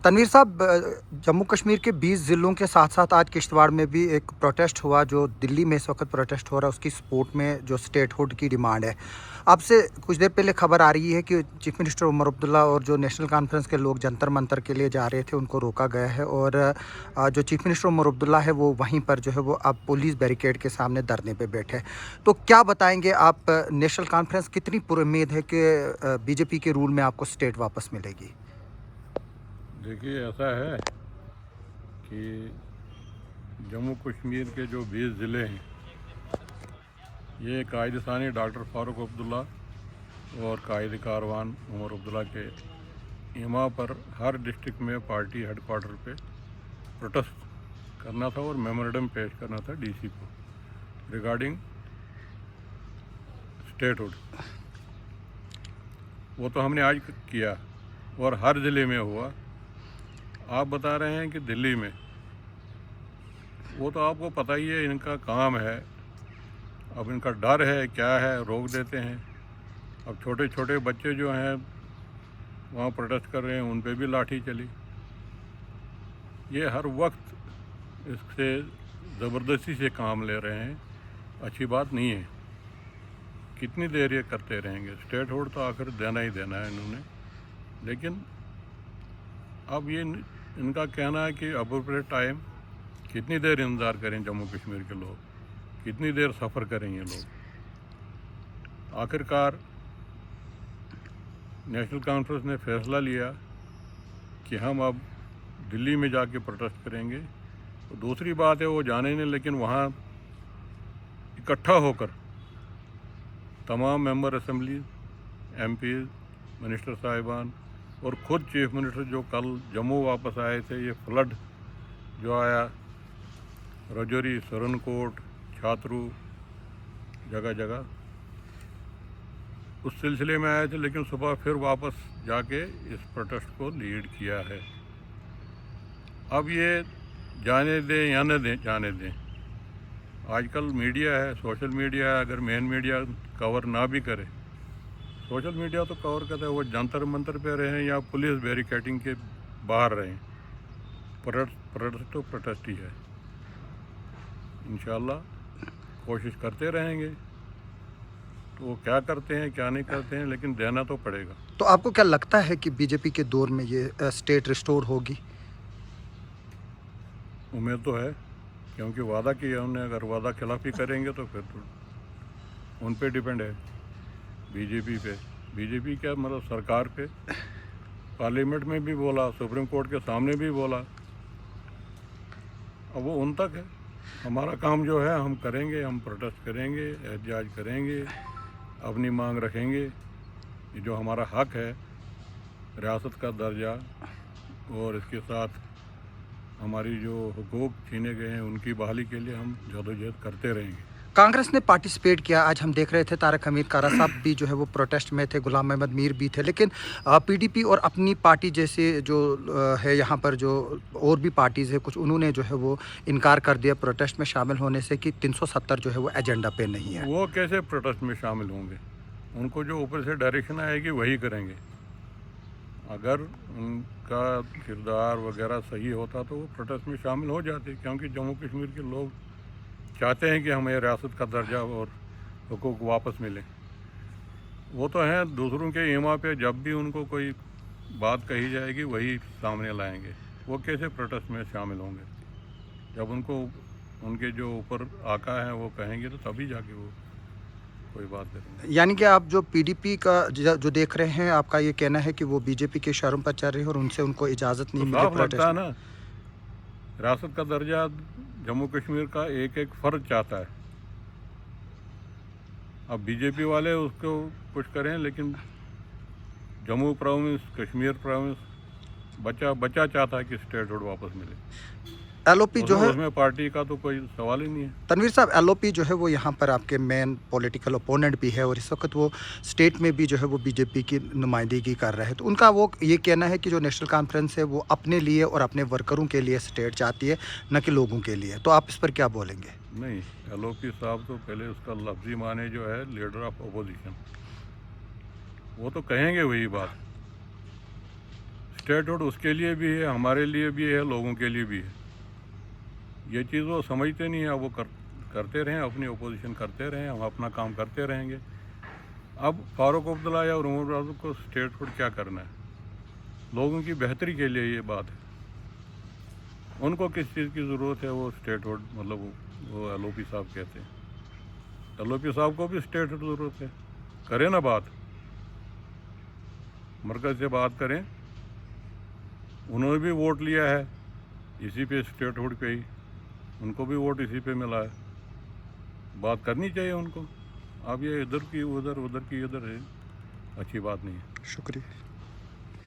तनवीर साहब, जम्मू कश्मीर के 20 ज़िलों के साथ साथ आज किश्तवाड़ में भी एक प्रोटेस्ट हुआ जो दिल्ली में इस वक्त प्रोटेस्ट हो रहा है, उसकी सपोर्ट में जो स्टेटहुड की डिमांड है। आपसे कुछ देर पहले खबर आ रही है कि चीफ मिनिस्टर उमर अब्दुल्ला और जो नेशनल कॉन्फ्रेंस के लोग जंतर मंतर के लिए जा रहे थे उनको रोका गया है, और जो चीफ मिनिस्टर उमर अब्दुल्ला है वो वहीं पर जो है वो अब पुलिस बैरिकेड के सामने धरने पे बैठे। तो क्या बताएंगे आप, नेशनल कॉन्फ्रेंस कितनी पुरुम्मीद है कि बीजेपी के रूल में आपको स्टेट वापस मिलेगी? देखिए, ऐसा है कि जम्मू कश्मीर के जो 20 ज़िले हैं, ये कायद सानी डॉक्टर फ़ारूक अब्दुल्ला और कायद कारवान उमर अब्दुल्ला के इमा पर हर डिस्ट्रिक्ट में पार्टी हेडक्वार्टर पे प्रोटेस्ट करना था और मेमोरेंडम पेश करना था डीसी को रिगार्डिंग स्टेटहुड। वो तो हमने आज किया और हर ज़िले में हुआ। आप बता रहे हैं कि दिल्ली में, वो तो आपको पता ही है, इनका काम है। अब इनका डर है, क्या है, रोक देते हैं। अब छोटे छोटे बच्चे जो हैं वहाँ प्रोटेस्ट कर रहे हैं, उन पे भी लाठी चली। ये हर वक्त इससे ज़बरदस्ती से काम ले रहे हैं, अच्छी बात नहीं है। कितनी देर ये करते रहेंगे? स्टेटहुड तो आखिर देना ही देना है इन्होंने। लेकिन अब ये इनका कहना है कि अप्रोप्रिएट टाइम, कितनी देर इंतज़ार करें जम्मू कश्मीर के लोग, कितनी देर सफ़र करें ये लोग। आखिरकार नेशनल कॉन्फ्रेंस ने फैसला लिया कि हम अब दिल्ली में जाके प्रोटेस्ट करेंगे। तो दूसरी बात है वो जाने नहीं, लेकिन वहाँ इकट्ठा होकर तमाम मेंबर असम्बली, एमपी, मिनिस्टर साहिबान और ख़ुद चीफ मिनिस्टर जो कल जम्मू वापस आए थे, ये फ्लड जो आया रजौरी, सरनकोट, छात्रू, जगह जगह, उस सिलसिले में आए थे। लेकिन सुबह फिर वापस जाके इस प्रोटेस्ट को लीड किया है। अब ये जाने दें या न दें, जाने दें। आजकल मीडिया है, सोशल मीडिया है, अगर मेन मीडिया कवर ना भी करे, सोशल मीडिया तो कवर करता है। वो जंतर मंतर पे रहें या पुलिस बैरिकेडिंग के बाहर रहें, प्रोटेस्ट तो प्रोटेस्ट ही है। इंशाल्लाह कोशिश करते रहेंगे। तो वो क्या करते हैं क्या नहीं करते हैं, लेकिन देना तो पड़ेगा। तो आपको क्या लगता है कि बीजेपी के दौर में ये स्टेट रिस्टोर होगी? उम्मीद तो है, क्योंकि वादा किया उन्होंने। अगर वादा खिलाफी करेंगे तो फिर तो उन पे डिपेंड है, बीजेपी पे। बीजेपी क्या, मतलब सरकार पे। पार्लियामेंट में भी बोला, सुप्रीम कोर्ट के सामने भी बोला। अब वो उन तक है। हमारा काम जो है हम करेंगे, हम प्रोटेस्ट करेंगे, एहतजाज करेंगे, अपनी मांग रखेंगे। ये जो हमारा हक है रियासत का दर्जा, और इसके साथ हमारी जो हुकूक छीने गए हैं उनकी बहाली के लिए हम जदोजहद करते रहेंगे। कांग्रेस ने पार्टिसिपेट किया, आज हम देख रहे थे तारक हमीद कारा साहब भी जो है वो प्रोटेस्ट में थे, गुलाम अहमद मीर भी थे। लेकिन पीडीपी और अपनी पार्टी जैसे जो है यहाँ पर जो और भी पार्टीज़ है कुछ, उन्होंने जो है वो इनकार कर दिया प्रोटेस्ट में शामिल होने से कि 370 जो है वो एजेंडा पे नहीं है। वो कैसे प्रोटेस्ट में शामिल होंगे? उनको जो ऊपर से डायरेक्शन आएगी वही करेंगे। अगर उनका किरदार वगैरह सही होता तो वो प्रोटेस्ट में शामिल हो जाते, क्योंकि जम्मू कश्मीर के लोग चाहते हैं कि हमें रियासत का दर्जा और हुकूक वापस मिले। वो तो हैं दूसरों के ईमा पे, जब भी उनको कोई बात कही जाएगी वही सामने लाएंगे। वो कैसे प्रोटेस्ट में शामिल होंगे? जब उनको उनके जो ऊपर आका हैं वो कहेंगे तो तभी जाके वो कोई बात करेंगे। यानी कि आप जो पीडीपी का जो देख रहे हैं, आपका ये कहना है कि वो बीजेपी के इशारों पर चल रही है और उनसे उनको इजाज़त नहीं तो मिली साफ लगता है प्रोटेस्ट। ना, रियासत का दर्जा जम्मू कश्मीर का एक एक फ़र्द चाहता है। अब बीजेपी वाले उसको कुछ करें, लेकिन जम्मू प्रोविंस, कश्मीर प्रोविंस बच्चा चाहता है कि स्टेटहुड वापस मिले। एलओपी जो है, उसमें पार्टी का तो कोई सवाल ही नहीं है। तनवीर साहब, एलओपी जो है वो यहाँ पर आपके मेन पॉलिटिकल ओपोनेंट भी है और इस वक्त वो स्टेट में भी जो है वो बीजेपी की नुमाइंदगी कर रहे हैं। तो उनका वो ये कहना है कि जो नेशनल कॉन्फ्रेंस है वो अपने लिए और अपने वर्करों के लिए स्टेट चाहती है, न कि लोगों के लिए। तो आप इस पर क्या बोलेंगे? नहीं, एलओपी साहब तो पहले उसका लफ्जी माने जो है लीडर ऑफ अपोजिशन, वो तो कहेंगे वही बात। स्टेटहुड उसके लिए भी है, हमारे लिए भी है, लोगों के लिए भी है। ये चीज़ वो समझते नहीं है। वो करते रहें, अपनी ओपोजिशन करते रहें, हम अपना काम करते रहेंगे। अब फारूक अब्दुल्ला या उमर अब्दुल्ला को स्टेटहुड क्या करना है? लोगों की बेहतरी के लिए ये बात है। उनको किस चीज़ की ज़रूरत है? वो स्टेटहुड मतलब वो LOP साहब कहते हैं। LOP साहब को भी स्टेटहुड ज़रूरत है। करें ना बात, मरकज़ से बात करें। उन्होंने भी वोट लिया है इसी पे, स्टेटहुड पे ही। उनको भी वोट इसी पे मिला है। बात करनी चाहिए उनको। अब ये इधर की उधर, उधर की इधर है, अच्छी बात नहीं है। शुक्रिया।